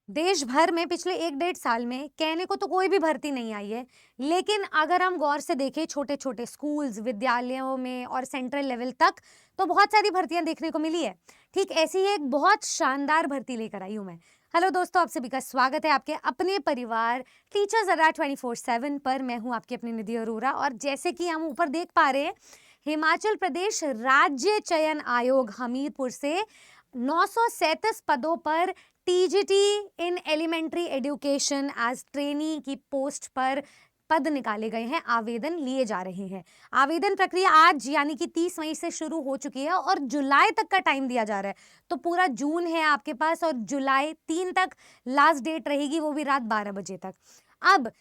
देश भर में पिछले 1 डेढ़ साल में कहने को तो कोई भी भर्ती नहीं आई है, लेकिन अगर हम गौर से देखें छोटे-छोटे स्कूल्स, विद्यालयों में और सेंट्रल लेवल तक, तो बहुत सारी भर्तियां देखने को मिली है। ठीक ऐसी ही एक बहुत शानदार भर्ती लेकर आई हूं मैं। हेलो दोस्तों, आप सभी का स्वागत है आपके अपने परिवार टीचर्स अड्डा 24/7 पर। मैं हूं आपकी अपनी निधि अरोरा और जैसे कि हम ऊपर देख पा रहे हैं, हिमाचल प्रदेश राज्य चयन आयोग हमीरपुर से 937 पदों पर TGT in elementary education as trainee की पोस्ट पर पद निकाले गए हैं, आवेदन लिए जा रहे हैं। आवेदन प्रक्रिया आज यानी कि 30 मई से शुरू हो चुकी है और जुलाई तक का टाइम दिया जा रहा है। तो पूरा जून है आपके पास और जुलाई 3 तक लास्ट डेट रहेगी, वो भी रात 12 बजे तक। अब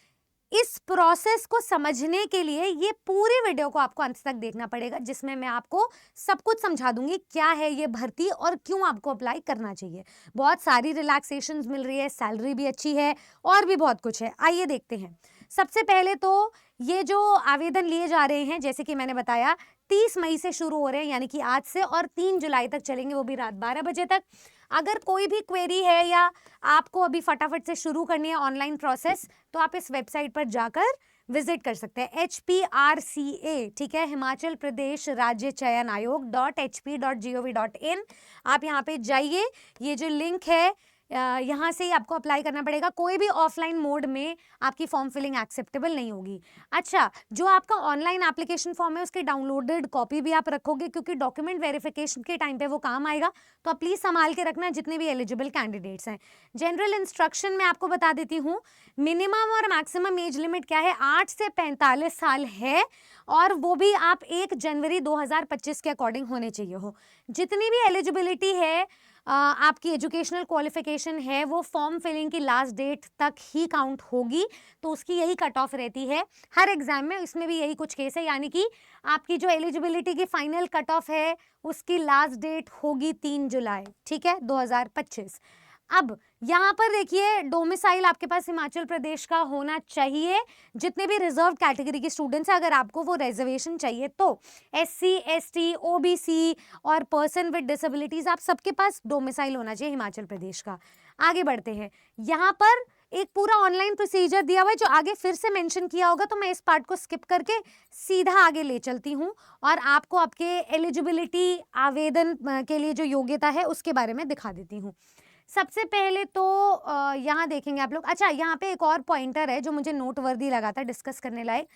इस प्रोसेस को समझने के लिए ये पूरी वीडियो को आपको अंत तक देखना पड़ेगा, जिसमें मैं आपको सब कुछ समझा दूंगी क्या है ये भर्ती और क्यों आपको अप्लाई करना चाहिए। बहुत सारी रिलैक्सेशंस मिल रही है, सैलरी भी अच्छी है और भी बहुत कुछ है। आइए देखते हैं। सबसे पहले तो ये जो आवेदन लिए जा रहे हैं, जैसे कि मैंने बताया, 30 मई से शुरू हो रहे हैं यानी कि आज से, और 3 जुलाई तक चलेंगे, वो भी रात 12 बजे तक। अगर कोई भी क्वेरी है या आपको अभी फटाफट से शुरू करनी है ऑनलाइन प्रोसेस, तो आप इस वेबसाइट पर जाकर विजिट कर सकते हैं। HPRCA, ठीक है, हिमाचल प्रदेश राज्य चयन आयोग .hp.gov.in। आप यहाँ पे जाइए, ये जो लिंक है यहाँ से ही आपको अप्लाई करना पड़ेगा। कोई भी ऑफलाइन मोड में आपकी फॉर्म फिलिंग एक्सेप्टेबल नहीं होगी। अच्छा, जो आपका ऑनलाइन एप्लीकेशन फॉर्म है उसकी डाउनलोडेड कॉपी भी आप रखोगे, क्योंकि डॉक्यूमेंट वेरिफिकेशन के टाइम पे वो काम आएगा। तो आप प्लीज संभाल के रखना जितने भी एलिजिबल कैंडिडेट्स हैं। जनरल इंस्ट्रक्शन में आपको बता देती हूँ, मिनिमम और मैक्सिमम एज लिमिट क्या है, 8 से 45 साल है, और वो भी आप 1 जनवरी 2025 के अकॉर्डिंग होने चाहिए हो। जितनी भी एलिजिबिलिटी है, आपकी एजुकेशनल क्वालिफिकेशन है, वो फॉर्म फिलिंग की लास्ट डेट तक ही काउंट होगी। तो उसकी यही कट ऑफ रहती है हर एग्जाम में, इसमें भी यही कुछ केस है, यानी कि आपकी जो एलिजिबिलिटी की फाइनल कट ऑफ है उसकी लास्ट डेट होगी 3 जुलाई, ठीक है, 2025। अब यहाँ पर देखिए, डोमिसाइल आपके पास हिमाचल प्रदेश का होना चाहिए। जितने भी रिजर्व कैटेगरी के स्टूडेंट्स हैं, अगर आपको वो रिजर्वेशन चाहिए तो SC ST OBC और पर्सन विद डिसेबिलिटीज, आप सबके पास डोमिसाइल होना चाहिए हिमाचल प्रदेश का। आगे बढ़ते हैं। यहाँ पर एक पूरा ऑनलाइन प्रोसीजर दिया हुआ है, जो आगे फिर से मेंशन किया होगा, तो मैं इस पार्ट को स्किप करके सीधा आगे ले चलती हूँ और आपको आपके एलिजिबिलिटी आवेदन के लिए जो योग्यता है उसके बारे में दिखा देती हूँ। सबसे पहले तो यहाँ देखेंगे आप लोग। अच्छा, यहाँ पे एक और पॉइंटर है जो मुझे नोटवर्दी लगा था डिस्कस करने लायक,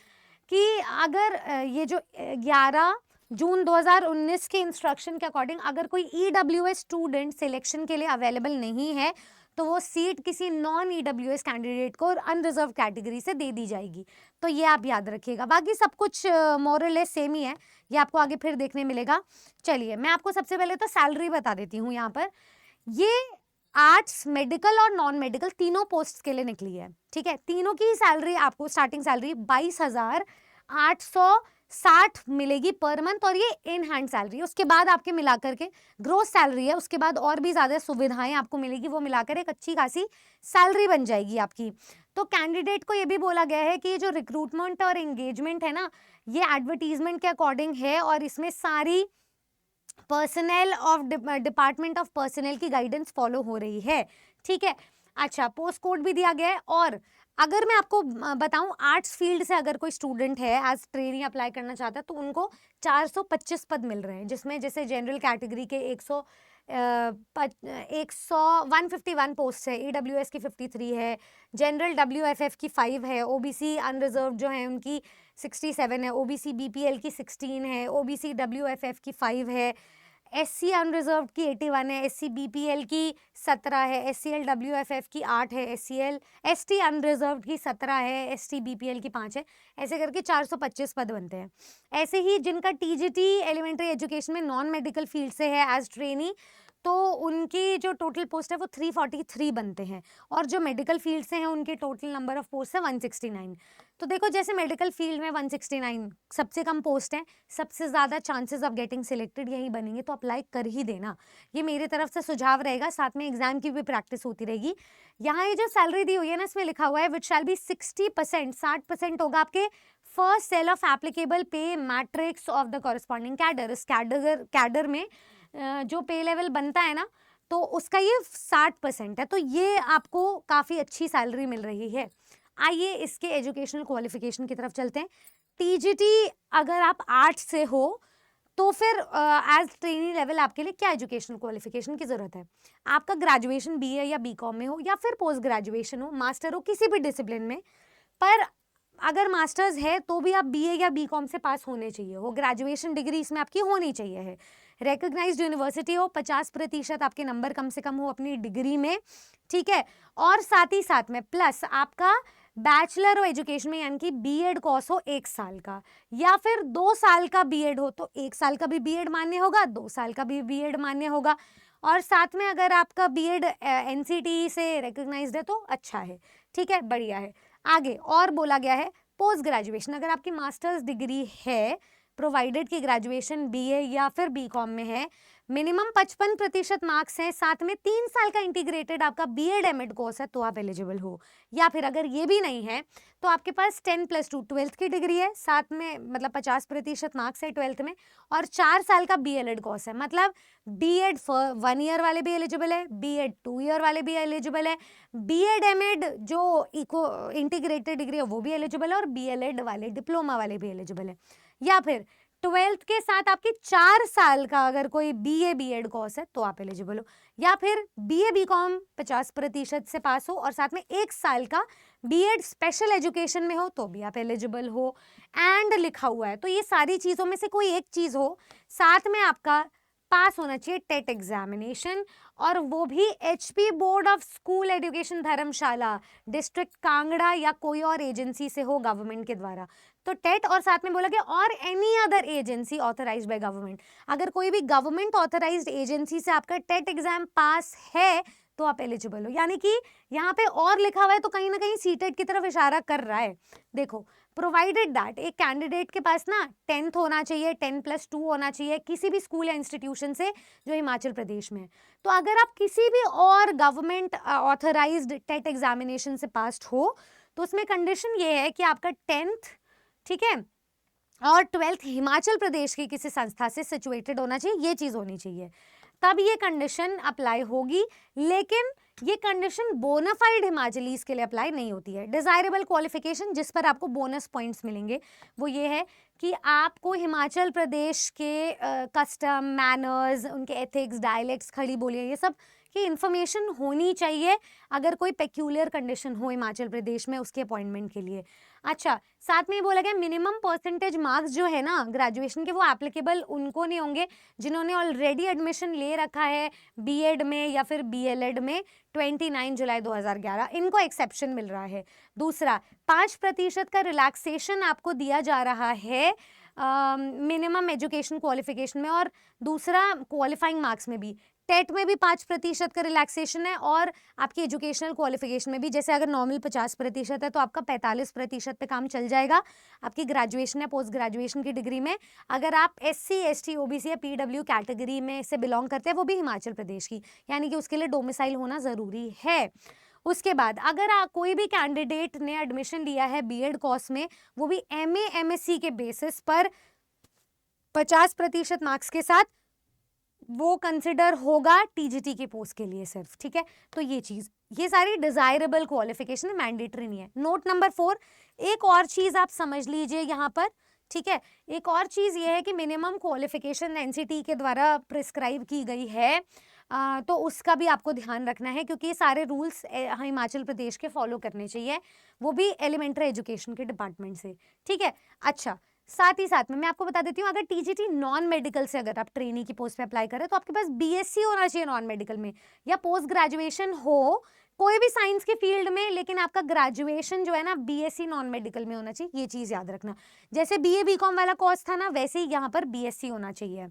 कि अगर ये जो 11 जून 2019 के इंस्ट्रक्शन के अकॉर्डिंग अगर कोई EWS स्टूडेंट सिलेक्शन के लिए अवेलेबल नहीं है, तो वो सीट किसी नॉन EWS कैंडिडेट को अनरिजर्व कैटेगरी से दे दी जाएगी। तो ये आप याद रखिएगा। बाकी सब कुछ मोरलेस सेम ही है, ये आपको आगे फिर देखने मिलेगा। चलिए, मैं आपको सबसे पहले तो सैलरी बता देती हूँ। यहाँ पर ये आर्ट्स, मेडिकल और नॉन मेडिकल तीनों पोस्ट के लिए निकली है, ठीक है। तीनों की सैलरी आपको स्टार्टिंग सैलरी 22,860 मिलेगी पर मंथ, और ये इन हैंड सैलरी। उसके बाद आपके मिलाकर के ग्रोस सैलरी है, उसके बाद और भी ज्यादा सुविधाएं आपको मिलेगी, वो मिलाकर एक अच्छी खासी सैलरी बन जाएगी आपकी। तो कैंडिडेट को ये भी बोला गया है कि ये जो रिक्रूटमेंट और एंगेजमेंट है ना, ये एडवर्टीजमेंट के अकॉर्डिंग है, और इसमें सारी personal of department of personal की गाइडेंस फॉलो हो रही है, ठीक है। अच्छा, पोस्ट कोड भी दिया गया है। और अगर मैं आपको बताऊं, आर्ट्स फील्ड से अगर कोई स्टूडेंट है एज ट्रेनी अप्लाई करना चाहता है, तो उनको 425 पद मिल रहे हैं, जिसमें जैसे जनरल कैटेगरी के 151 पोस्ट है, EWS की 53 है, जनरल WFF की 5 है, OBC अनरिजर्व जो है उनकी 67 है, OBC BPL की 16 है, OBC WFF की 5 है, SC अनरिजर्व की 81 है, SC BPL की 17 है, SCL WFF की 8 है, ST अनरिजर्व की 17 है, ST BPL की 5 है। ऐसे करके 425 पद बनते हैं। ऐसे ही जिनका TGT एलिमेंट्री एजुकेशन में नॉन मेडिकल फील्ड से है एज ट्रेनी, तो उनकी जो टोटल पोस्ट है वो 343 बनते हैं, और जो मेडिकल फील्ड से हैं उनके टोटल नंबर ऑफ पोस्ट है 169। तो देखो, जैसे मेडिकल फील्ड में 169 सबसे कम पोस्ट है, सबसे ज़्यादा चांसेस ऑफ गेटिंग सिलेक्टेड यही बनेंगे, तो अप्लाई कर ही देना। ये मेरी तरफ से सुझाव रहेगा, साथ में एग्जाम की भी प्रैक्टिस होती रहेगी। यहाँ ये जो सैलरी दी हुई है ना, इसमें लिखा हुआ है विच शैल बी 60%, 60% होगा आपके फर्स्ट सेल ऑफ एप्लीकेबल पे matrix of the corresponding cadre. इस कैडर में जो पे लेवल बनता है ना, तो उसका ये 60% है, तो ये आपको काफ़ी अच्छी सैलरी मिल रही है। आइए इसके एजुकेशनल क्वालिफिकेशन की तरफ चलते हैं। टीजीटी अगर आप आर्ट्स से हो तो फिर एज ट्रेनी लेवल आपके लिए क्या एजुकेशनल क्वालिफिकेशन की ज़रूरत है? आपका ग्रेजुएशन बीए या बीकॉम में हो या फिर पोस्ट ग्रेजुएशन हो, मास्टर हो, किसी भी डिसिप्लिन में, पर अगर मास्टर्स है तो भी आप बीए या बीकॉम से पास होने चाहिए हो, ग्रेजुएशन डिग्री इसमें आपकी होनी चाहिए है, रिकॉग्नाइज्ड यूनिवर्सिटी हो, 50% आपके नंबर कम से कम हो अपनी डिग्री में, ठीक है, और साथ ही साथ में प्लस आपका बैचलर ऑफ एजुकेशन में यानी कि बीएड कोर्स हो 1 साल का, या फिर 2 साल का बीएड हो तो 1 साल का भी बीएड मान्य होगा, 2 साल का भी बीएड मान्य होगा, और साथ में अगर आपका बीएड एनसीटी से रिकॉग्नाइज्ड है तो अच्छा है, ठीक है, बढ़िया है। आगे और बोला गया है पोस्ट ग्रेजुएशन, अगर आपकी मास्टर्स डिग्री है प्रोवाइडेड कि ग्रेजुएशन बीए या फिर बीकॉम में है, मिनिमम 55% मार्क्स हैं, साथ में 3 साल का इंटीग्रेटेड आपका बीएड एमएड कोर्स है तो आप एलिजिबल हो। या फिर अगर ये भी नहीं है तो आपके पास 10+2 12th की डिग्री है, साथ में मतलब 50% मार्क्स है 12th में, और 4 साल का बीएलएड कोर्स है, मतलब बीएड 1 ईयर वाले भी एलिजिबल है, बीएड 2 ईयर वाले भी एलिजिबल है, बीएड एमएड जो इको इंटीग्रेटेड डिग्री है वो भी एलिजिबल है, और बीएलएड वाले डिप्लोमा वाले भी एलिजिबल है। या फिर 12th के साथ आपके 4 साल का अगर कोई बीए बीएड कोर्स है तो आप एलिजिबल हो, या फिर बीए बीकॉम 50% से पास हो और साथ में 1 साल का बीएड स्पेशल एजुकेशन में हो तो भी आप एलिजिबल हो, एंड लिखा हुआ है। तो ये सारी चीज़ों में से कोई एक चीज़ हो, साथ में आपका पास होना चाहिए टेट एग्जामिनेशन, और वो भी HP board of school education Dharamshala, district Kangra या कोई और एजेंसी से हो गवर्नमेंट के द्वारा, तो टेट, और साथ में बोला गया और any other agency authorised by government, अगर कोई भी गवर्नमेंट ऑथराइज्ड एजेंसी से आपका टेट एग्जाम पास है तो आप एलिजिबल हो। यानी कि यहाँ पे और लिखा हुआ है तो कहीं ना कहीं सीटेट की तरफ इशारा कर रहा है। देखो, प्रोवाइडेड दैट एक कैंडिडेट के पास ना 10th होना चाहिए, 10+2 होना चाहिए किसी भी स्कूल या इंस्टीट्यूशन से जो हिमाचल प्रदेश में है। तो अगर आप किसी भी और गवर्नमेंट ऑथराइज्ड टेट एग्जामिनेशन से पास हो तो उसमें कंडीशन ये है कि आपका 10th, ठीक है, और 12th हिमाचल प्रदेश की किसी संस्था से सिचुएटेड होना चाहिए, ये चीज़ होनी चाहिए, तब ये कंडीशन अप्लाई होगी। लेकिन ये कंडीशन बोनाफाइड हिमाचलीज के लिए अप्लाई नहीं होती है। डिजायरेबल क्वालिफिकेशन जिस पर आपको बोनस पॉइंट्स मिलेंगे वो ये है कि आपको हिमाचल प्रदेश के कस्टम, मैनर्स, उनके एथिक्स, डायलेक्ट्स, खड़ी बोलियाँ, ये सब की इन्फॉर्मेशन होनी चाहिए अगर कोई पेक्यूलियर कंडीशन हो हिमाचल प्रदेश में उसके अपॉइंटमेंट के लिए। अच्छा, साथ में ये बोला गया मिनिमम परसेंटेज मार्क्स जो है ना ग्रेजुएशन के, वो एप्लीकेबल उनको नहीं होंगे जिन्होंने ऑलरेडी एडमिशन ले रखा है बीएड में या फिर बीएलएड में 29 जुलाई 2011, इनको एक्सेप्शन मिल रहा है। दूसरा, 5% का रिलैक्सेशन आपको दिया जा रहा है मिनिमम एजुकेशन क्वालिफिकेशन में, और दूसरा क्वालिफाइंग मार्क्स में भी, टेट में भी 5% का रिलैक्सेशन है, और आपकी एजुकेशनल क्वालिफिकेशन में भी। जैसे अगर नॉर्मल 50% है तो आपका 45% पे काम चल जाएगा आपकी ग्रेजुएशन या पोस्ट ग्रेजुएशन की डिग्री में। अगर आप SC ST OBC या PW कैटेगरी में से बिलोंग करते हैं, वो भी हिमाचल प्रदेश की, यानी कि उसके लिए डोमिसाइल होना ज़रूरी है। उसके बाद अगर कोई भी कैंडिडेट ने एडमिशन लिया है बीएड कोर्स में, वो भी MA MSc के बेसिस पर 50% मार्क्स के साथ, वो कंसिडर होगा टीजीटी की पोस्ट के लिए सिर्फ, ठीक है। तो ये चीज, ये सारी डिजायरेबल क्वालिफिकेशन, मैंडेटरी नहीं है। नोट नंबर 4, एक और चीज आप समझ लीजिए यहाँ पर, ठीक है। एक और चीज ये है कि मिनिमम क्वालिफिकेशन एनसीटी के द्वारा प्रिस्क्राइब की गई है, तो उसका भी आपको ध्यान रखना है क्योंकि ये सारे रूल्स हिमाचल प्रदेश के फॉलो करने चाहिए, वो भी एलिमेंट्री एजुकेशन के डिपार्टमेंट से, ठीक है। अच्छा, साथ ही साथ में मैं आपको बता देती हूँ, अगर टीजीटी नॉन मेडिकल से अगर आप ट्रेनी की पोस्ट पे अप्लाई करें तो आपके पास बीएससी होना चाहिए नॉन मेडिकल में, या पोस्ट ग्रेजुएशन हो कोई भी साइंस के फील्ड में, लेकिन आपका ग्रेजुएशन जो है ना बीएससी नॉन मेडिकल में होना चाहिए, ये चीज़ याद रखना। जैसे बीए बीकॉम वाला कोर्स था ना, वैसे ही यहाँ पर बीएससी होना चाहिए।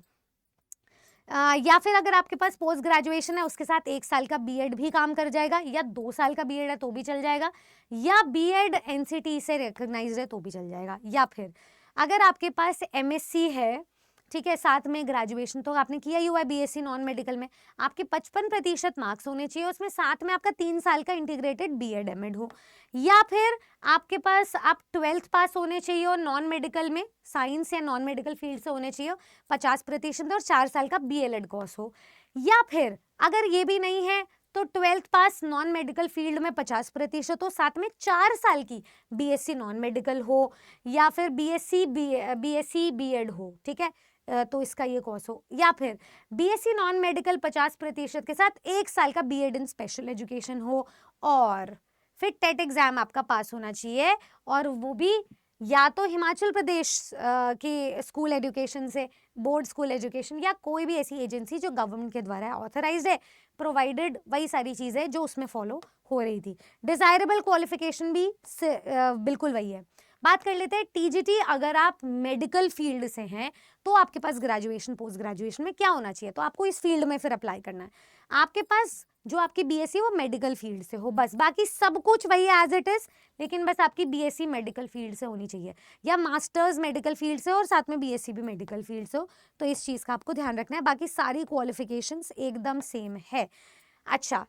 या फिर अगर आपके पास पोस्ट ग्रेजुएशन है उसके साथ 1 साल का बीएड भी काम कर जाएगा, या 2 साल का बीएड है तो भी चल जाएगा, या बीएड एनसीटी से रिकॉग्नाइज्ड है तो भी चल जाएगा। या फिर अगर आपके पास एमएससी है, ठीक है, साथ में ग्रेजुएशन तो आपने किया ही हुआ है बीएससी नॉन मेडिकल में, आपके 55% मार्क्स होने चाहिए उसमें, साथ में आपका 3 साल का इंटीग्रेटेड बीएड एमएड हो, या फिर आपके पास आप 12th पास होने चाहिए और नॉन मेडिकल में साइंस या नॉन मेडिकल फील्ड से होने चाहिए 50% और 4 साल का बीएलएड कोर्स हो, या फिर अगर ये भी नहीं है तो 12th पास नॉन मेडिकल फील्ड में 50% हो, साथ में 4 साल की बीएससी नॉन मेडिकल हो या फिर बीएससी बीएड हो, ठीक है, तो इसका ये कोर्स हो, या फिर बीएससी नॉन मेडिकल 50% के साथ 1 साल का बीएड इन स्पेशल एजुकेशन हो, और फिर टेट एग्जाम आपका पास होना चाहिए, और वो भी या तो हिमाचल प्रदेश की स्कूल एजुकेशन से, बोर्ड स्कूल एजुकेशन, या कोई भी ऐसी एजेंसी जो गवर्नमेंट के द्वारा ऑथराइज्ड है, प्रोवाइडेड वही सारी चीज़ें जो उसमें फॉलो हो रही थी। डिजायरेबल क्वालिफिकेशन भी बिल्कुल वही है। बात कर लेते हैं टीजीटी। अगर आप मेडिकल फील्ड से हैं तो आपके पास ग्रेजुएशन पोस्ट ग्रेजुएशन में क्या होना चाहिए, तो आपको इस फील्ड में फिर अप्लाई करना है। आपके पास जो आपकी बीएससी वो मेडिकल फील्ड से हो, बस बाकी सब कुछ वही एज इट इज, लेकिन बस आपकी बीएससी मेडिकल फील्ड से होनी चाहिए, या मास्टर्स मेडिकल फील्ड से और साथ में बीएससी भी मेडिकल फील्ड से हो, तो इस चीज़ का आपको ध्यान रखना है। बाकी सारी क्वालिफिकेशंस एकदम सेम है। अच्छा,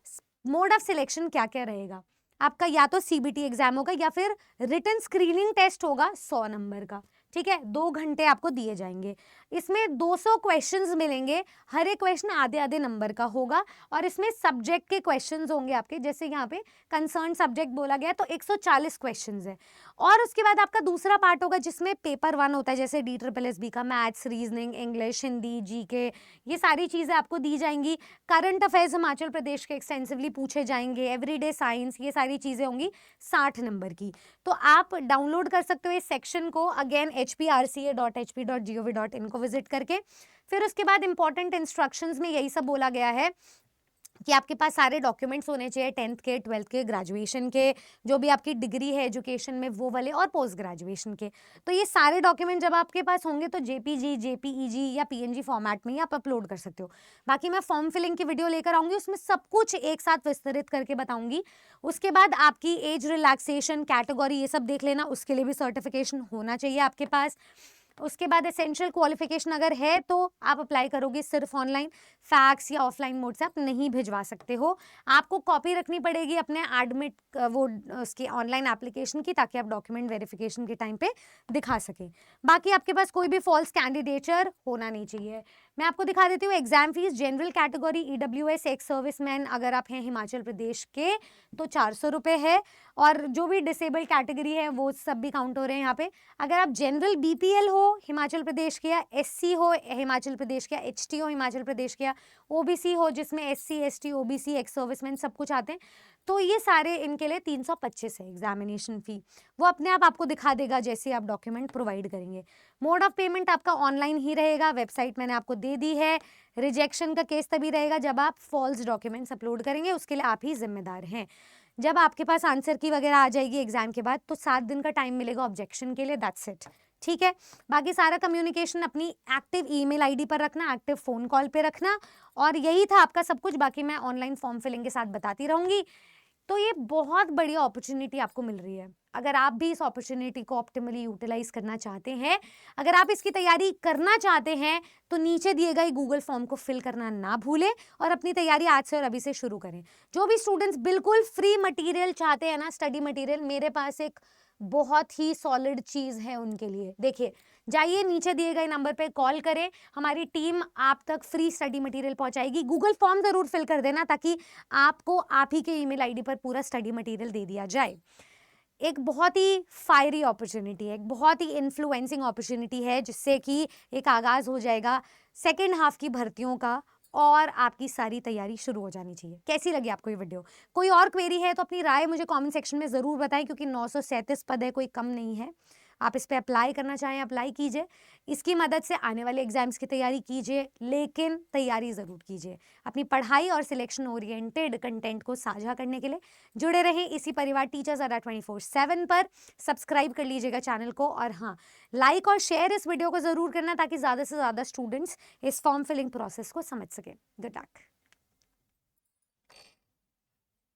मोड ऑफ सिलेक्शन क्या क्या रहेगा आपका, या तो सीबीटी एग्जाम होगा या फिर रिटन स्क्रीनिंग टेस्ट होगा 100 नंबर का, ठीक है, 2 घंटे आपको दिए जाएंगे। इसमें 200 क्वेश्चंस मिलेंगे, हर एक क्वेश्चन आधे आधे नंबर का होगा, और इसमें सब्जेक्ट के क्वेश्चंस होंगे आपके, जैसे यहाँ पे कंसर्न सब्जेक्ट बोला गया तो 140 क्वेश्चंस है। और उसके बाद आपका दूसरा पार्ट होगा जिसमें पेपर 1 होता है, जैसे DSSB का maths, reasoning, English, Hindi, GK, ये सारी चीज़ें आपको दी जाएंगी। करंट अफेयर्स हिमाचल प्रदेश के एक्सटेंसिवली पूछे जाएंगे, एवरीडे साइंस, ये सारी चीज़ें होंगी 60 नंबर की। तो आप डाउनलोड कर सकते हो इस सेक्शन को, अगेन hprca.hp.gov.in को विजिट करके। फिर उसके बाद इंपॉर्टेंट इंस्ट्रक्शंस में यही सब बोला गया है कि आपके पास सारे डॉक्यूमेंट्स होने चाहिए, 10th के, 12th के, ग्रेजुएशन के, जो भी आपकी डिग्री है एजुकेशन में वो वाले, और पोस्ट ग्रेजुएशन के। तो ये सारे डॉक्यूमेंट जब आपके पास होंगे तो जेपीजी, जेपीईजी या पीएनजी फॉर्मेट में ही आप अपलोड कर सकते हो। बाकी मैं फॉर्म फिलिंग की वीडियो लेकर आऊंगी, उसमें सब कुछ एक साथ विस्तृत करके बताऊंगी। उसके बाद आपकी एज रिलैक्सेशन कैटेगरी ये सब देख लेना, उसके लिए भी सर्टिफिकेशन होना चाहिए आपके पास। उसके बाद एसेंशियल क्वालिफिकेशन अगर है तो आप अप्लाई करोगे सिर्फ ऑनलाइन, फैक्स या ऑफलाइन मोड से आप नहीं भिजवा सकते हो। आपको कॉपी रखनी पड़ेगी अपने एडमिट वो उसकी ऑनलाइन एप्लीकेशन की, ताकि आप डॉक्यूमेंट वेरिफिकेशन के टाइम पे दिखा सकें। बाकी आपके पास कोई भी फॉल्स कैंडिडेचर होना नहीं चाहिए। मैं आपको दिखा देती हूँ exam fees. General category EWS ex serviceman अगर आप हैं हिमाचल प्रदेश के तो 400 रुपये है, और जो भी डिसेबल्ड कैटेगरी है वो सब भी काउंट हो रहे हैं यहाँ पे। अगर आप जनरल BPL हो हिमाचल प्रदेश के, या SC हो हिमाचल प्रदेश के, HT हो हिमाचल प्रदेश के, या OBC हो जिसमें SC ST OBC ex serviceman सब कुछ आते हैं, तो ये सारे इनके लिए 325 है एग्जामिनेशन फी। वो अपने आप आपको दिखा देगा जैसे आप डॉक्यूमेंट प्रोवाइड करेंगे। मोड ऑफ पेमेंट आपका ऑनलाइन ही रहेगा, वेबसाइट मैंने आपको दे दी है। रिजेक्शन का केस तभी रहेगा जब आप फॉल्स डॉक्यूमेंट्स अपलोड करेंगे, उसके लिए आप ही जिम्मेदार हैं। जब आपके पास आंसर की वगैरह आ जाएगी एग्जाम के बाद तो 7 दिन का टाइम मिलेगा ऑब्जेक्शन के लिए, दैट्स इट, ठीक है। बाकी सारा कम्युनिकेशन अपनी एक्टिव ईमेल आईडी पर रखना, एक्टिव फोन कॉल पे रखना, और यही था आपका सब कुछ। बाकी मैं ऑनलाइन फॉर्म फिलिंग के साथ बताती रहूंगी। तो ये बहुत बढ़िया अपॉर्चुनिटी आपको मिल रही है। अगर आप भी इस अपॉर्चुनिटी को ऑप्टिमली यूटिलाइज करना चाहते हैं, अगर आप इसकी तैयारी करना चाहते हैं, तो नीचे दिए गए गूगल फॉर्म को फिल करना ना भूलें और अपनी तैयारी आज से और अभी से शुरू करें। जो भी स्टूडेंट्स बिल्कुल फ्री मटेरियल चाहते हैं ना, स्टडी मटेरियल, मेरे पास एक बहुत ही सॉलिड चीज़ है उनके लिए। देखिए, जाइए नीचे दिए गए नंबर पे कॉल करें, हमारी टीम आप तक फ्री स्टडी मटेरियल पहुंचाएगी। गूगल फॉर्म ज़रूर फिल कर देना ताकि आपको आप ही के ईमेल आईडी पर पूरा स्टडी मटेरियल दे दिया जाए। एक बहुत ही फायरी अपॉर्चुनिटी है, एक बहुत ही इन्फ्लुएंसिंग अपॉर्चुनिटी है, जिससे कि एक आगाज़ हो जाएगा सेकेंड हाफ की भर्तियों का, और आपकी सारी तैयारी शुरू हो जानी चाहिए। कैसी लगी आपको ये वीडियो? कोई और क्वेरी है तो अपनी राय मुझे कमेंट सेक्शन में ज़रूर बताएं, क्योंकि 937 पद है, कोई कम नहीं है। आप इस पे अप्लाई करना चाहें अप्लाई कीजिए, इसकी मदद से आने वाले एग्जाम्स की तैयारी कीजिए, लेकिन तैयारी ज़रूर कीजिए। अपनी पढ़ाई और सिलेक्शन ओरिएंटेड कंटेंट को साझा करने के लिए जुड़े रहें इसी परिवार टीचर्स अड्डा 24/7 पर। सब्सक्राइब कर लीजिएगा चैनल को, और हाँ, लाइक और शेयर इस वीडियो को ज़रूर करना ताकि ज़्यादा से ज़्यादा स्टूडेंट्स इस फॉर्म फिलिंग प्रोसेस को समझ सकें। Good luck.